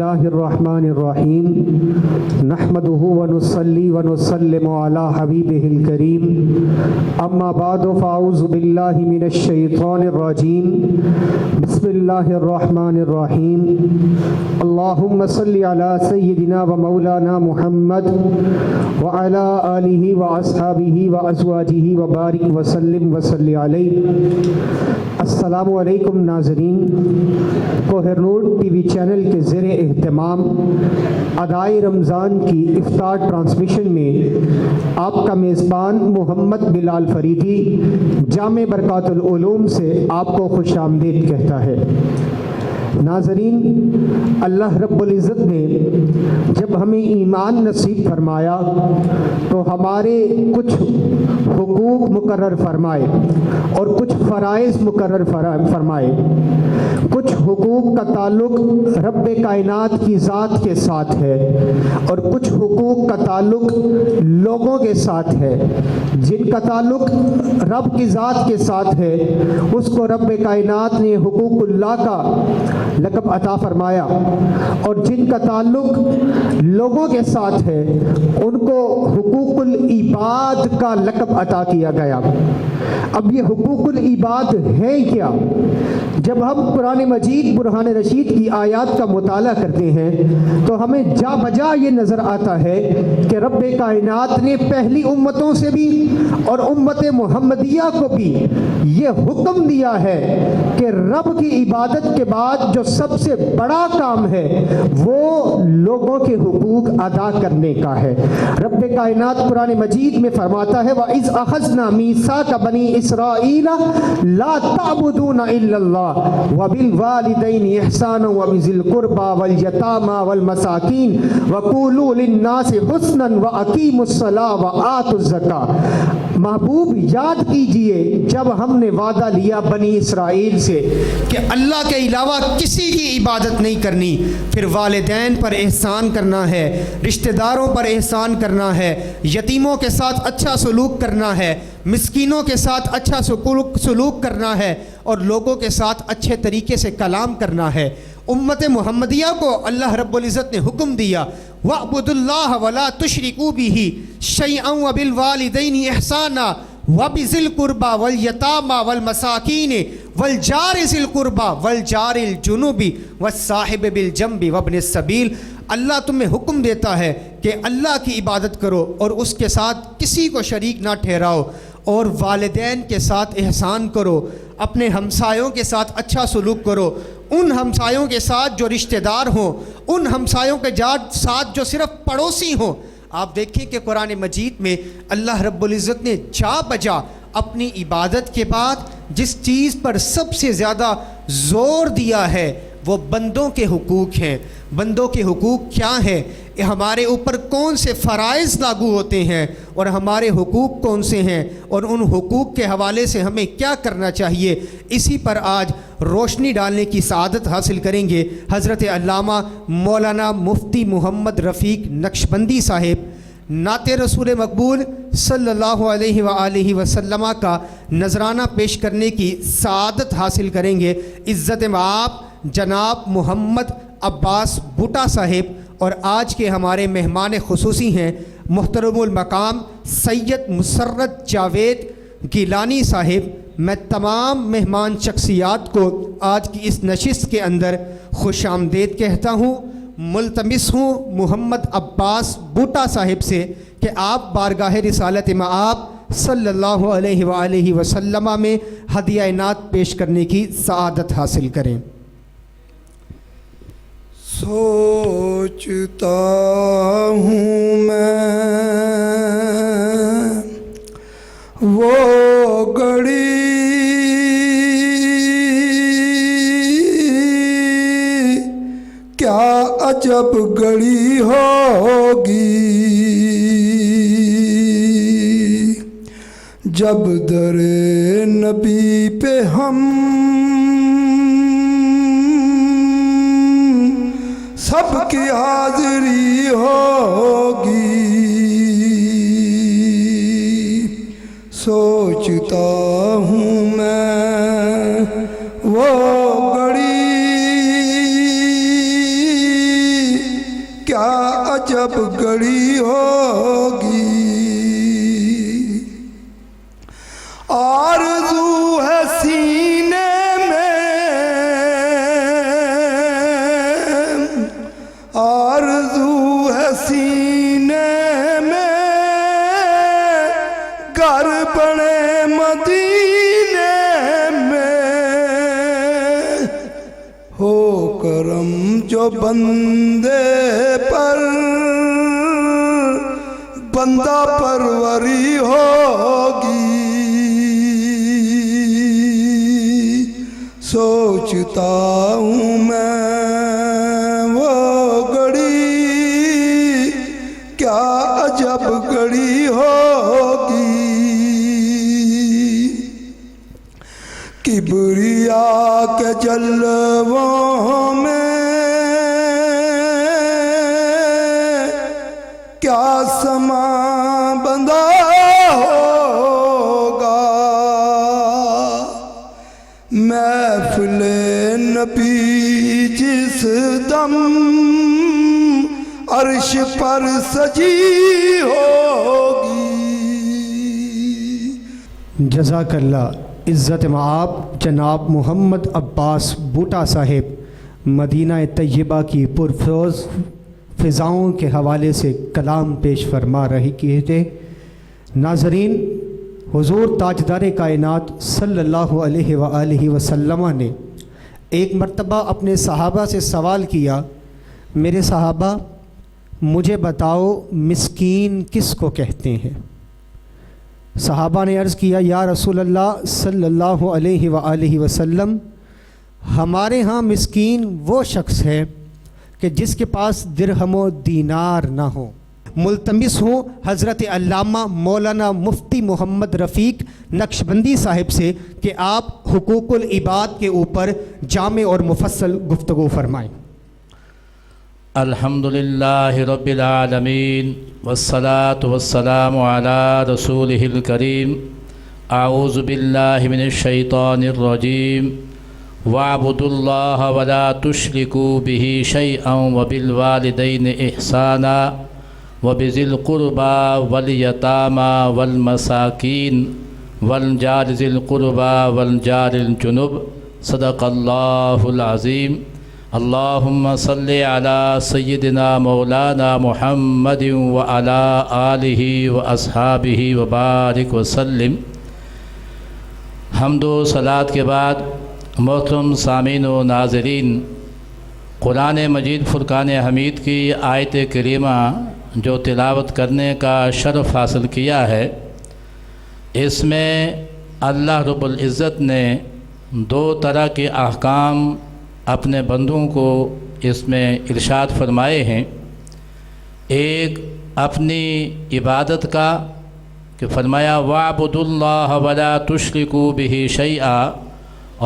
الله الرحمن الرحيم نحمده ونصلي ونسلم على حبيبه الكريم أما بعد فأعوذ بالله من الشيطان الرجيم بسم الله الرحمن الرحيم اللهم صل على سيدنا ومولانا محمد وعلى آله وأصحابه وأزواجه وبارك وسلم وصل عليه. السلام علیکم ناظرین. کوہرنور ٹی وی چینل کے زیر اہتمام ادائے رمضان کی افطار ٹرانسمیشن میں آپ کا میزبان محمد بلال فریدی جامع برکات العلوم سے آپ کو خوش آمدید کہتا ہے. ناظرین، اللہ رب العزت نے جب ہمیں ایمان نصیب فرمایا تو ہمارے کچھ حقوق مقرر فرمائے اور کچھ فرائض مقرر فرمائے. کچھ حقوق کا تعلق رب کائنات کی ذات کے ساتھ ہے اور کچھ حقوق کا تعلق لوگوں کے ساتھ ہے. جن کا تعلق رب کی ذات کے ساتھ ہے اس کو رب کائنات نے حقوق اللہ کا لقب عطا فرمایا، اور جن کا تعلق لوگوں کے ساتھ ہے ان کو حقوق العباد کا لقب عطا کیا گیا. اب یہ حقوق العباد ہیں کیا؟ جب ہم قرآن مجید برہان رشید کی آیات کا مطالعہ کرتے ہیں تو ہمیں جا بجا یہ نظر آتا ہے کہ رب کائنات نے پہلی امتوں سے بھی اور امت محمدیہ کو بھی یہ حکم دیا ہے کہ رب کی عبادت کے بعد جو سب سے بڑا کام ہے وہ لوگوں کے حقوق ادا کرنے کا ہے. رب کائنات قرآن مجید میں فرماتا ہے وَإِذْ أَخَذْنَا مِيثَاقَ بَنِي إِسْرَائِيلَ لَا تَعْبُدُونَ إِلَّا اللَّهَ وَبِالْوَالِدَيْنِ إِحْسَانًا وَبِذِي الْقُرْبَى وَالْيَتَامَى وَالْمَسَاكِينِ وَقُولُوا لِلنَّاسِ حُسْنًا وَأَقِيمُوا الصَّلَاةَ وَآتُوا الزَّكَاةَ. محبوب یاد کیجئے جب ہم نے وعدہ لیا بنی اسرائیل سے کہ اللہ کے علاوہ کسی کی عبادت نہیں کرنی، پھر والدین پر احسان کرنا ہے، رشتہ داروں پر احسان کرنا ہے، یتیموں کے ساتھ اچھا سلوک کرنا ہے، مسکینوں کے ساتھ اچھا سلوک کرنا ہے اور لوگوں کے ساتھ اچھے طریقے سے کلام کرنا ہے. امت محمدیہ کو اللہ رب العزت نے حکم دیا وَاعْبُدُوا اللَّهَ وَلَا تُشْرِكُوا بِهِ شَيْئًا وَبِالْوَالِدَيْنِ إِحْسَانًا وَبِذِي الْقُرْبَى وَالْيَتَامَى وَالْمَسَاكِينِ وَالْجَارِ ذِي الْقُرْبَى وَالْجَارِ الْجُنُبِ وَالصَّاحِبِ بِالْجَنبِ وَابْنِ السَّبِيلِ. اللہ تمہیں حکم دیتا ہے کہ اللہ کی عبادت کرو اور اس کے ساتھ کسی کو شریک نہ ٹھہراؤ، اور والدین کے ساتھ احسان کرو، اپنے ہمسایوں کے ساتھ اچھا سلوک کرو، ان ہمسایوں کے ساتھ جو رشتہ دار ہوں، ان ہمسایوں کے ساتھ جو صرف پڑوسی ہوں. آپ دیکھیں کہ قرآن مجید میں اللہ رب العزت نے جا بجا اپنی عبادت کے بعد جس چیز پر سب سے زیادہ زور دیا ہے وہ بندوں کے حقوق ہیں. بندوں کے حقوق کیا ہیں؟ ہمارے اوپر کون سے فرائض لاگو ہوتے ہیں اور ہمارے حقوق کون سے ہیں، اور ان حقوق کے حوالے سے ہمیں کیا کرنا چاہیے، اسی پر آج روشنی ڈالنے کی سعادت حاصل کریں گے حضرت علامہ مولانا مفتی محمد رفیق نقشبندی صاحب. نعت رسول مقبول صلی اللہ علیہ وآلہ وسلم کا نذرانہ پیش کرنے کی سعادت حاصل کریں گے عزت مآب جناب محمد عباس بوٹا صاحب. اور آج کے ہمارے مہمان خصوصی ہیں محترم المقام سید مسرت جاوید گیلانی صاحب. میں تمام مہمان شخصیات کو آج کی اس نشست کے اندر خوش آمدید کہتا ہوں. ملتمس ہوں محمد عباس بوٹا صاحب سے کہ آپ بارگاہ رسالت مآب صلی اللہ علیہ وآلہ وسلم میں ہدیہ نعت پیش کرنے کی سعادت حاصل کریں. سوچتا ہوں میں وہ گھڑی کیا عجب گھڑی ہوگی جب در نبی پہ ہم سب کی حاضری ہوگی. سوچتا ہوں میں وہ گھڑی کیا عجب گڑی ہوگی، آرزو ہے سینے میں، آرزو ہے سینے میں، گھر بنے مدینے میں، ہو کرم جو بندے پر بندہ پروری ہوگی، سوچتا ہوں میں وہ گھڑی کیا عجب گھڑی ہوگی، کبریا کے جلووں میں کیا سما بندہ ہوگا، محفل نبی جس دم عرش پر سجی ہوگی۔ جزاک اللہ۔ عزت مآب جناب محمد عباس بوٹا صاحب مدینہ طیبہ کی پرفیض فضاؤں کے حوالے سے کلام پیش فرما رہے تھے۔ ناظرین، حضور تاجدار کائنات صلی اللہ علیہ وآلہ وسلم نے ایک مرتبہ اپنے صحابہ سے سوال کیا، میرے صحابہ مجھے بتاؤ مسکین کس کو کہتے ہیں؟ صحابہ نے عرض کیا، یا رسول اللہ صلی اللہ علیہ وآلہ وسلم، ہمارے ہاں مسکین وہ شخص ہے کہ جس کے پاس درہم و دینار نہ ہو۔ ملتمس ہوں حضرت علامہ مولانا مفتی محمد رفیق نقشبندی صاحب سے کہ آپ حقوق العباد کے اوپر جامع اور مفصل گفتگو فرمائیں۔ الحمدللہ رب العالمین والصلاة والسلام علی رسولہ الکریم، اعوذ باللہ من الشیطان الرجیم، وَاعْبُدُوا اللَّهَ وَلَا تُشْرِكُوا بِهِ شَيْئًا وَبِالْوَالِدَيْنِ إِحْسَانًا وَبِذِي الْقُرْبَى وَالْيَتَامَى وَالْمَسَاكِينِ وَالْجَارِ ذِي الْقُرْبَى وَالْجَارِ الْجُنُبِ صدق اللہ العظیم۔ اللہم صلی علی سیدنا مولانا محمد وعلی آلہ واصحابہ وبارک وسلم۔ حمد و صلاۃ کے بعد محترم سامعین و ناظرین، قرآن مجید فرقان حمید کی آیت کریمہ جو تلاوت کرنے کا شرف حاصل کیا ہے، اس میں اللہ رب العزت نے دو طرح کے احکام اپنے بندوں کو اس میں ارشاد فرمائے ہیں۔ ایک اپنی عبادت کا کہ فرمایا وَاعْبُدُوا اللَّهَ وَلَا تُشْرِكُوا بِهِ شَيْئًا،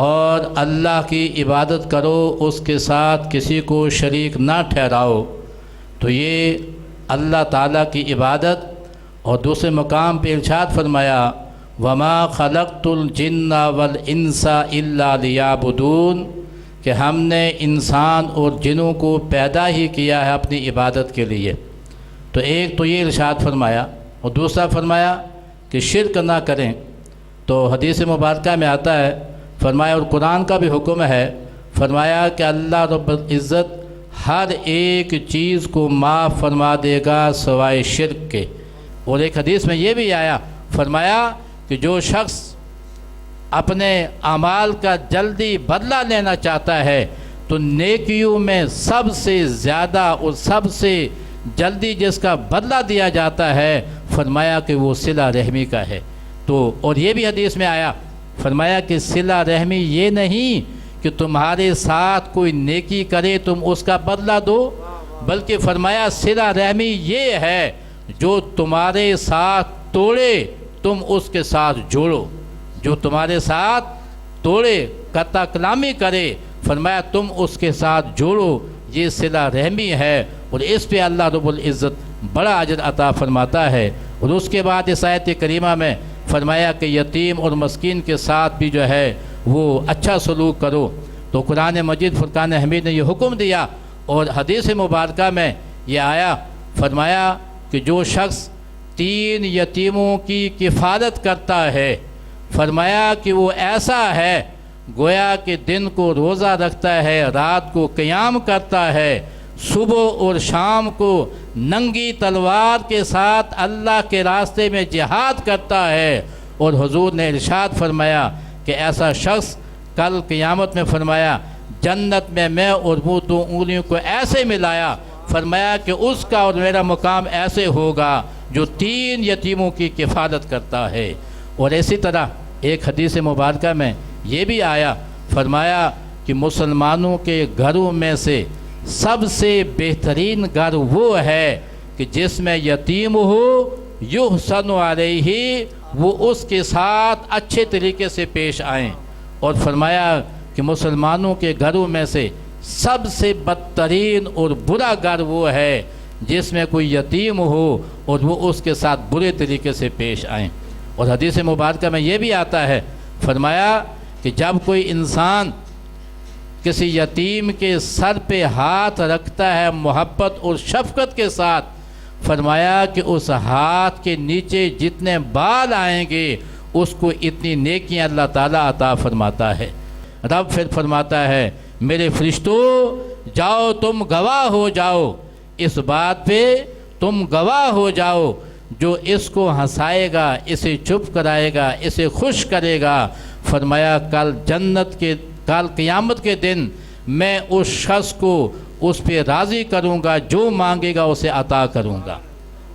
اور اللہ کی عبادت کرو، اس کے ساتھ کسی کو شریک نہ ٹھہراؤ۔ تو یہ اللہ تعالیٰ کی عبادت، اور دوسرے مقام پہ ارشاد فرمایا وَمَا خَلَقْتُ الْجِنَّ وَالْإِنسَ إِلَّا لِيَعْبُدُونَ، کہ ہم نے انسان اور جنوں کو پیدا ہی کیا ہے اپنی عبادت کے لیے۔ تو ایک تو یہ ارشاد فرمایا، اور دوسرا فرمایا کہ شرک نہ کریں۔ تو حدیث مبارکہ میں آتا ہے، فرمایا، اور قرآن کا بھی حکم ہے، فرمایا کہ اللہ رب العزت ہر ایک چیز کو معاف فرما دے گا سوائے شرک کے۔ اور ایک حدیث میں یہ بھی آیا، فرمایا کہ جو شخص اپنے اعمال کا جلدی بدلہ لینا چاہتا ہے تو نیکیوں میں سب سے زیادہ اور سب سے جلدی جس کا بدلہ دیا جاتا ہے، فرمایا کہ وہ صلہ رحمی کا ہے۔ تو اور یہ بھی حدیث میں آیا، فرمایا کہ صلہ رحمی یہ نہیں کہ تمہارے ساتھ کوئی نیکی کرے تم اس کا بدلہ دو، بلکہ فرمایا صلہ رحمی یہ ہے جو تمہارے ساتھ توڑے تم اس کے ساتھ جوڑو، جو تمہارے ساتھ توڑے قطع کلامی کرے، فرمایا تم اس کے ساتھ جوڑو، یہ صلہ رحمی ہے، اور اس پہ اللہ رب العزت بڑا اجر عطا فرماتا ہے۔ اور اس کے بعد اس آیت کریمہ میں فرمایا کہ یتیم اور مسکین کے ساتھ بھی جو ہے وہ اچھا سلوک کرو۔ تو قرآن مجید فرقان حمید نے یہ حکم دیا، اور حدیث مبارکہ میں یہ آیا فرمایا کہ جو شخص 3 یتیموں کی کفالت کرتا ہے، فرمایا کہ وہ ایسا ہے گویا کہ دن کو روزہ رکھتا ہے، رات کو قیام کرتا ہے، صبح اور شام کو ننگی تلوار کے ساتھ اللہ کے راستے میں جہاد کرتا ہے، اور حضور نے ارشاد فرمایا کہ ایسا شخص کل قیامت میں فرمایا جنت میں اور وہ 2 انگلیوں کو ایسے ملایا، فرمایا کہ اس کا اور میرا مقام ایسے ہوگا جو 3 یتیموں کی کفالت کرتا ہے۔ اور اسی طرح ایک حدیث مبارکہ میں یہ بھی آیا، فرمایا کہ مسلمانوں کے گھروں میں سے سب سے بہترین گھر وہ ہے کہ جس میں یتیم ہو یحسن علیہ، وہ اس کے ساتھ اچھے طریقے سے پیش آئیں، اور فرمایا کہ مسلمانوں کے گھروں میں سے سب سے بدترین اور برا گھر وہ ہے جس میں کوئی یتیم ہو اور وہ اس کے ساتھ برے طریقے سے پیش آئیں۔ اور حدیث مبارکہ میں یہ بھی آتا ہے، فرمایا کہ جب کوئی انسان کسی یتیم کے سر پہ ہاتھ رکھتا ہے محبت اور شفقت کے ساتھ، فرمایا کہ اس ہاتھ کے نیچے جتنے بال آئیں گے اس کو اتنی نیکیاں اللہ تعالیٰ عطا فرماتا ہے۔ رب پھر فرماتا ہے میرے فرشتوں جاؤ تم گواہ ہو جاؤ، اس بات پہ تم گواہ ہو جاؤ، جو اس کو ہنسائے گا، اسے چپ کرائے گا، اسے خوش کرے گا، فرمایا کل قیامت کے دن میں اس شخص کو اس پہ راضی کروں گا، جو مانگے گا اسے عطا کروں گا۔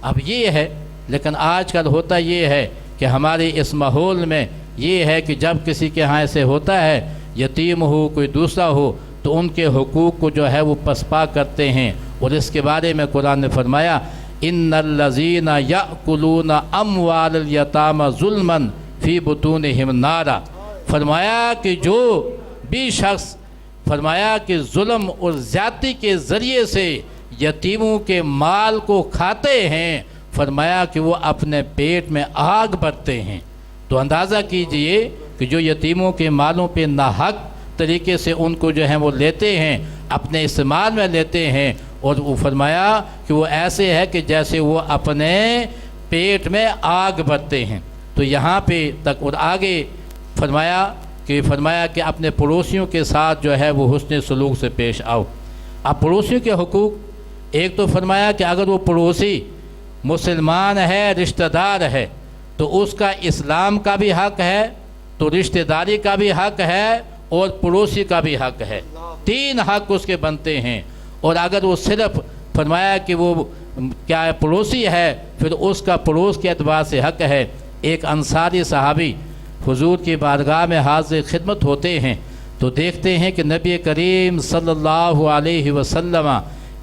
اب یہ ہے، لیکن آج کل ہوتا یہ ہے کہ ہمارے اس ماحول میں یہ ہے کہ جب کسی کے ہاں ایسے ہوتا ہے، یتیم ہو کوئی دوسرا ہو، تو ان کے حقوق کو جو ہے وہ پسپا کرتے ہیں، اور اس کے بارے میں قرآن نے فرمایا ان الذین یأکلون اموال الیتامی ظلما فی بطونہم نارا، فرمایا کہ جو بھی شخص فرمایا کہ ظلم اور زیادتی کے ذریعے سے یتیموں کے مال کو کھاتے ہیں، فرمایا کہ وہ اپنے پیٹ میں آگ بھرتے ہیں۔ تو اندازہ کیجئے کہ جو یتیموں کے مالوں پہ ناحق طریقے سے ان کو جو ہیں وہ لیتے ہیں، اپنے استعمال میں لیتے ہیں، اور وہ فرمایا کہ وہ ایسے ہے کہ جیسے وہ اپنے پیٹ میں آگ بھرتے ہیں۔ تو یہاں پہ تک، اور آگے فرمایا کہ اپنے پڑوسیوں کے ساتھ جو ہے وہ حسن سلوک سے پیش آؤ۔ اب پڑوسیوں کے حقوق، ایک تو فرمایا کہ اگر وہ پڑوسی مسلمان ہے، رشتہ دار ہے، تو اس کا اسلام کا بھی حق ہے، تو رشتہ داری کا بھی حق ہے، اور پڑوسی کا بھی حق ہے، 3 حق اس کے بنتے ہیں۔ اور اگر وہ صرف فرمایا کہ وہ کیا ہے پڑوسی ہے، پھر اس کا پڑوس کے اعتبار سے حق ہے۔ ایک انصاری صحابی حضور کی بارگاہ میں حاضر خدمت ہوتے ہیں، تو دیکھتے ہیں کہ نبی کریم صلی اللہ علیہ وسلم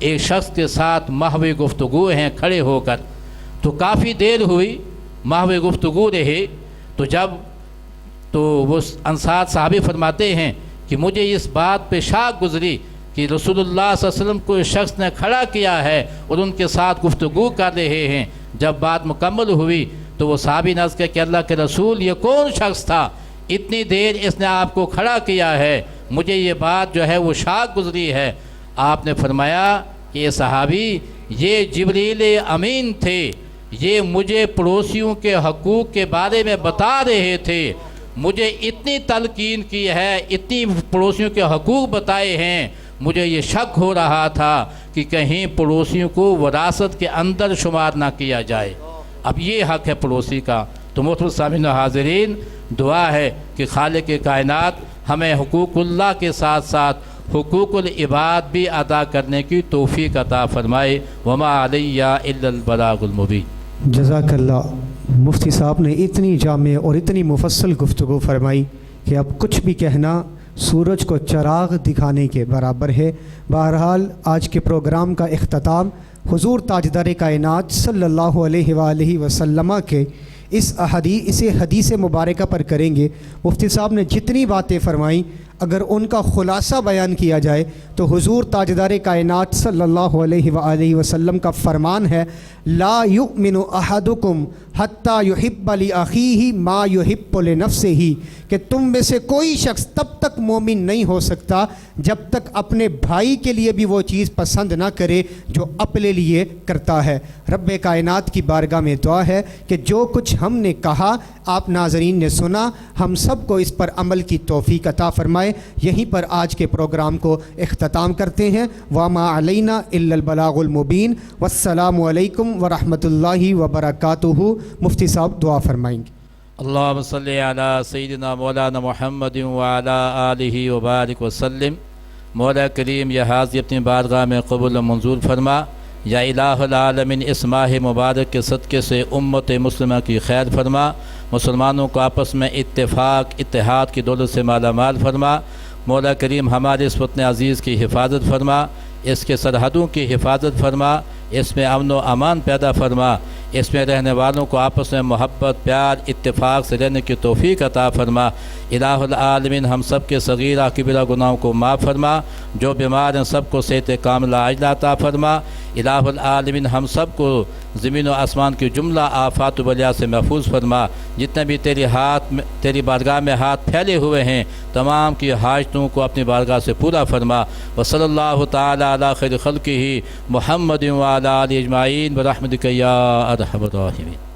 ایک شخص کے ساتھ محو گفتگو ہیں کھڑے ہو کر، تو کافی دیر ہوئی محو گفتگو رہے، تو وہ انصار صحابی فرماتے ہیں کہ مجھے اس بات پہ شاک گزری کہ رسول اللہ صلی اللہ علیہ وسلم کو اس شخص نے کھڑا کیا ہے اور ان کے ساتھ گفتگو کر رہے ہیں۔ جب بات مکمل ہوئی تو وہ صحابی نے عرض کیا کہ اللہ کے رسول یہ کون شخص تھا، اتنی دیر اس نے آپ کو کھڑا کیا ہے، مجھے یہ بات جو ہے وہ شاک گزری ہے۔ آپ نے فرمایا کہ یہ صحابی یہ جبریل امین تھے، یہ مجھے پڑوسیوں کے حقوق کے بارے میں بتا رہے تھے، مجھے اتنی تلقین کی ہے، اتنی پڑوسیوں کے حقوق بتائے ہیں، مجھے یہ شک ہو رہا تھا کہ کہیں پڑوسیوں کو وراثت کے اندر شمار نہ کیا جائے۔ اب یہ حق ہے پڑوسی کا۔ تو محترم سامعین و حاضرین، دعا ہے کہ خالق کائنات ہمیں حقوق اللہ کے ساتھ ساتھ حقوق العباد بھی ادا کرنے کی توفیق عطا فرمائے۔ وما علی الا البلاغ المبین۔ جزاک اللہ۔ مفتی صاحب نے اتنی جامع اور اتنی مفصل گفتگو فرمائی کہ اب کچھ بھی کہنا سورج کو چراغ دکھانے کے برابر ہے۔ بہرحال آج کے پروگرام کا اختتام حضور تاجدار کائنات صلی اللہ علیہ وآلہ وسلم کے اس حدیث مبارکہ پر کریں گے۔ مفتی صاحب نے جتنی باتیں فرمائیں اگر ان کا خلاصہ بیان کیا جائے تو حضور تاجدار کائنات صلی اللہ علیہ وآلہ وسلم کا فرمان ہے، لا یؤمن احدکم حتی یحب لأخیہ ما یحب لنفسہ، کہ تم میں سے کوئی شخص تب تک مومن نہیں ہو سکتا جب تک اپنے بھائی کے لیے بھی وہ چیز پسند نہ کرے جو اپنے لیے کرتا ہے۔ رب کائنات کی بارگاہ میں دعا ہے کہ جو کچھ ہم نے کہا آپ ناظرین نے سنا، ہم سب کو اس پر عمل کی توفیق عطا فرمائے۔ یہیں پر آج کے پروگرام کو اختتام کرتے ہیں۔ وما علینا الا البلاغ المبین۔ والسلام علیکم ورحمۃ اللہ وبرکاتہ۔ مفتی صاحب دعا فرمائیں گے۔ اللہم صلی علی سیدنا مولانا محمد وعلی آلہ وبارک وسلم۔ مولا کریم یہ حاضری اپنی بارگاہ میں قبول و منظور فرما۔ یا الہ العالمین اس ماہ مبارک کے صدقے سے امت مسلمہ کی خیر فرما، مسلمانوں کو آپس میں اتفاق اتحاد کی دولت سے مالا مال فرما۔ مولا کریم ہمارے اس وطن عزیز کی حفاظت فرما، اس کے سرحدوں کی حفاظت فرما، اس میں امن و امان پیدا فرما، اس میں رہنے والوں کو آپس میں محبت پیار اتفاق سے رہنے کی توفیق عطا فرما۔ الہ العالمین ہم سب کے صغیرہ کبیرہ گناہوں کو معاف فرما، جو بیمار ہیں سب کو صحت کاملہ عاجلہ عطا فرما۔ الہ العالمین ہم سب کو زمین و آسمان کی جملہ آفات و بلیات سے محفوظ فرما۔ جتنے بھی تیری بارگاہ میں ہاتھ پھیلے ہوئے ہیں تمام کی حاجتوں کو اپنی بارگاہ سے پورا فرما۔ وصلی اللہ تعالی علی خیر خلقہ محمد وعلی آلہ اجمعین برحمتک یا ارحم الراحمین۔